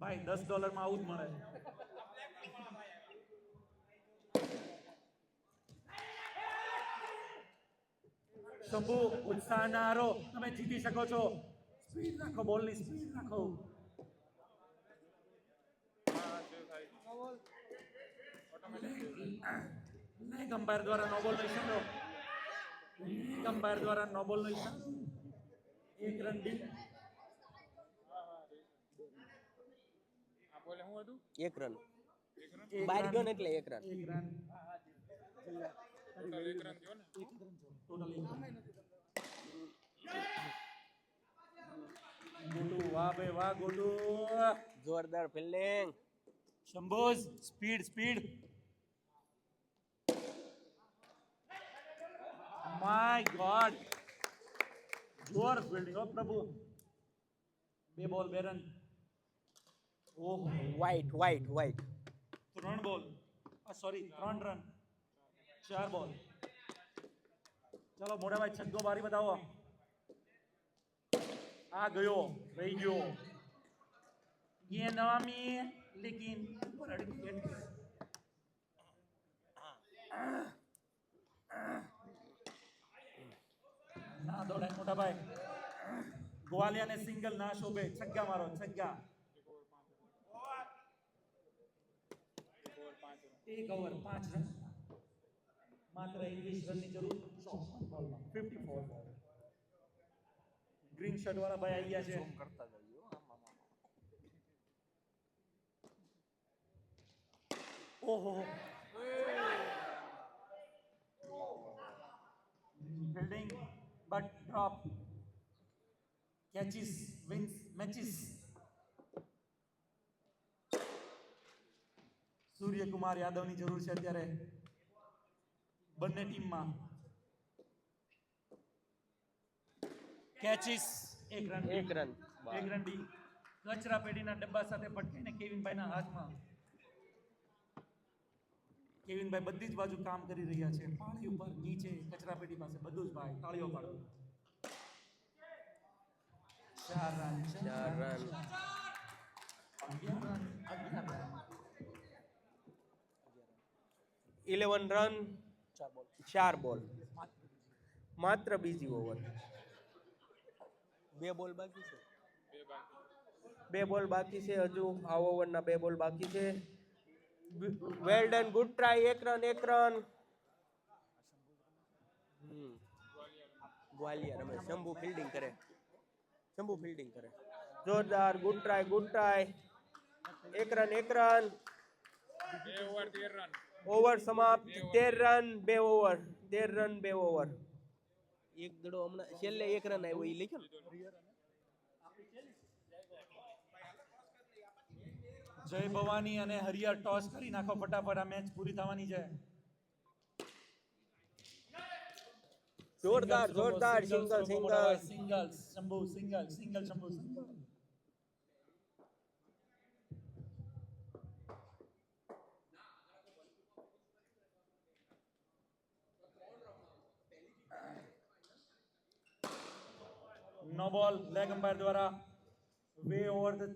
ભાઈ $10 માં આવું જ મળે. શંભુ ઉત્સાહ ના હારો, તમે જીતી શકો છો. સ્પીડ રાખો, બોલની સ્પીડ રાખો. લેગ અમ્પાયર દ્વારા નો બોલ નો ઈશારો. લેગ અમ્પાયર દ્વારા નો બોલ નો ઈશારો. 1 રન ડી. આ બોલે શું હતું? 1 રન. બહાર ગયો ને એટલે 1 રન. 1 રન. ટોટલ 1 રન થયો ને. Total 1 run. ગોટુ, વાહ ભાઈ વાહ ગોટુ. જોરદાર ફિલ્ડિંગ. શંભોઝ સ્પીડ સ્પીડ. માય ગોડ, જોર ફિલ્ડિંગ. ઓ પ્રભુ. 2 બોલ 2 રન. ઓહો, વાઇટ 3 બોલ, સોરી 3 રન, 4 બોલ. ચલો મોટા ભાઈ છગ્ગો બારી બતાવો. આ ગયો, રહી ગયો. ये नामी लेकिन ऊपर अड़ गई. ના દોડાય મોટા ભાઈ. ગોવાલિયાને સિંગલ ના શોભે. છગ્ગા મારો, છગ્ગા. 1 ઓવર 5 રન. માત્ર 21 રનની જરૂર. 54. ગ્રીન શર્ટ વાળા ભાઈ આવી ગયા છે. ઓહો, fielding but drop. Catches wins matches. Suryakumar યાદવની જરૂર છે અત્યારે બંને ટીમમાં. Catches 1 run. 1 રન. 1 રન ડી. કચરા પેટીના ડબ્બા સાથે પટકાઈને કેવિનભાઈના હાથમાં. કેવિનભાઈ બધી જ બાજુ કામ કરી રહ્યા છે. પાળી ઉપર, નીચે, કચરા પેટી પાસે, બધું જ ભાઈ. તાળીઓ પાડો. 4 રન. 4 રન. 11 રન. 4 બોલ. માત્ર બીજી ઓવર. 2 બોલ બાકી છે. 2 બોલ બાકી છે હજુ. આ ઓવરના 2 બોલ બાકી છે. Well done, good try. 1 run 1 run. Gwalior રમે. શંભુ ફિલ્ડિંગ કરે. જોરદાર, good try. 1 run 1 run. 2 over 13 run. Over સમાપ્ત. 13 રન 2 ઓવર. 13 run 2 over. એક દડો હમણાં છેલ્લે 1 રન આવ્યો એ લખ્યો ને. જય ભવાની અને હરિયર ટોસ કરી નાખો ફટાફટ. આ મેચ પૂરી થવાની છે. જોરદાર સિંગલ. શંભુ સિંગલ. નો બોલ લેગ અમ્પાયર દ્વારા. Way over the.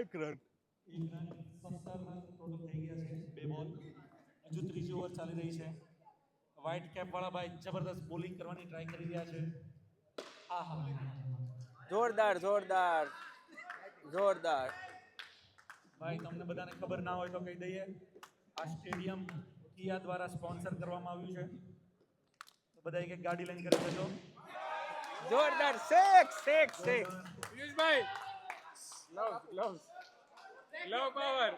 એક રન. 17 રન ટોટલ થઈ ગયા છે. 2 બોલ. હજુ ત્રીજી ઓવર ચાલી રહી છે. વ્હાઇટ કેપ વાળા ભાઈ જબરદસ્ત બોલિંગ કરવાની ટ્રાય કરી રહ્યા છે. આહા, જોરદાર. ભાઈ તમને બધાને ખબર ના હોય તો કહી દઈએ, આ સ્ટેડિયમ કિયા દ્વારા સ્પોન્સર કરવામાં આવ્યું છે. તો બધા એક ગાડી લઈને કરી દેજો. જોરદાર. સિક્સ. પિયુષભાઈ લવ પાવર.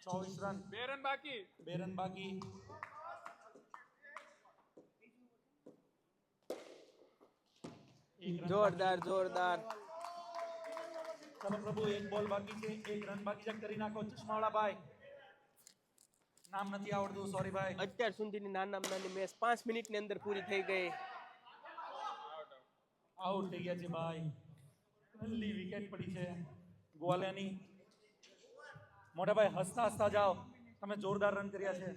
24 રન. 2 રન બાકી. 2 રન બાકી. જોરદાર. ચલો પ્રભુ, 1 બોલ બાકી છે. 1 રન બાકી છે. કરી નાખો ચશ્માવાળા ભાઈ. નામ નથી આવડતું, સોરી ભાઈ. અત્યાર સુધીની નાની મેચ 5 મિનિટની અંદર પૂરી થઈ ગઈ. આઉટ થઈ ગયા છે ભાઈ. પહેલી વિકેટ પડી છે ગોવાલિયાની. મોટા ભાઈ હસતા હસતા જાઓ, તમે જોરદાર રન કર્યા છે.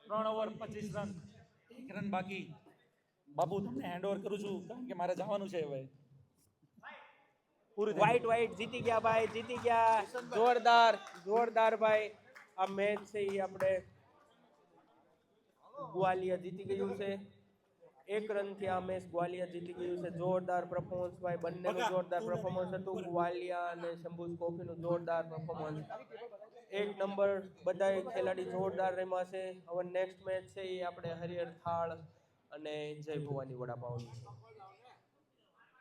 3 ઓવર 25 રન, 1 રન બાકી. બાબુ તમને હેન્ડઓવર કરું છું કારણ કે મારે જવાનું છે હવે. પૂરું થઈ વ્હાઈટ વ્હાઈટ જીતી ગયા ભાઈ, જીતી ગયા. જોરદાર જોરદાર ભાઈ. આ મેચ છે એ આપણે ગ્વાલિયર જીતી ગયું છે. 1 રનથી આ મેચ ગ્વાલિયર જીતી ગયું છે. જોરદાર પરફોર્મન્સ ભાઈ, બંનેનું જોરદાર પરફોર્મન્સ હતું. ગ્વાલિયર અને શંભુ કોફીનું જોરદાર પરફોર્મન્સ. 1 નંબર, બધાય ખેલાડી જોરદાર રમ્યા છે. હવે નેક્સ્ટ મેચ છે એ આપણે હરિહર થાળ અને જય ભવાની વડાપાવની છે.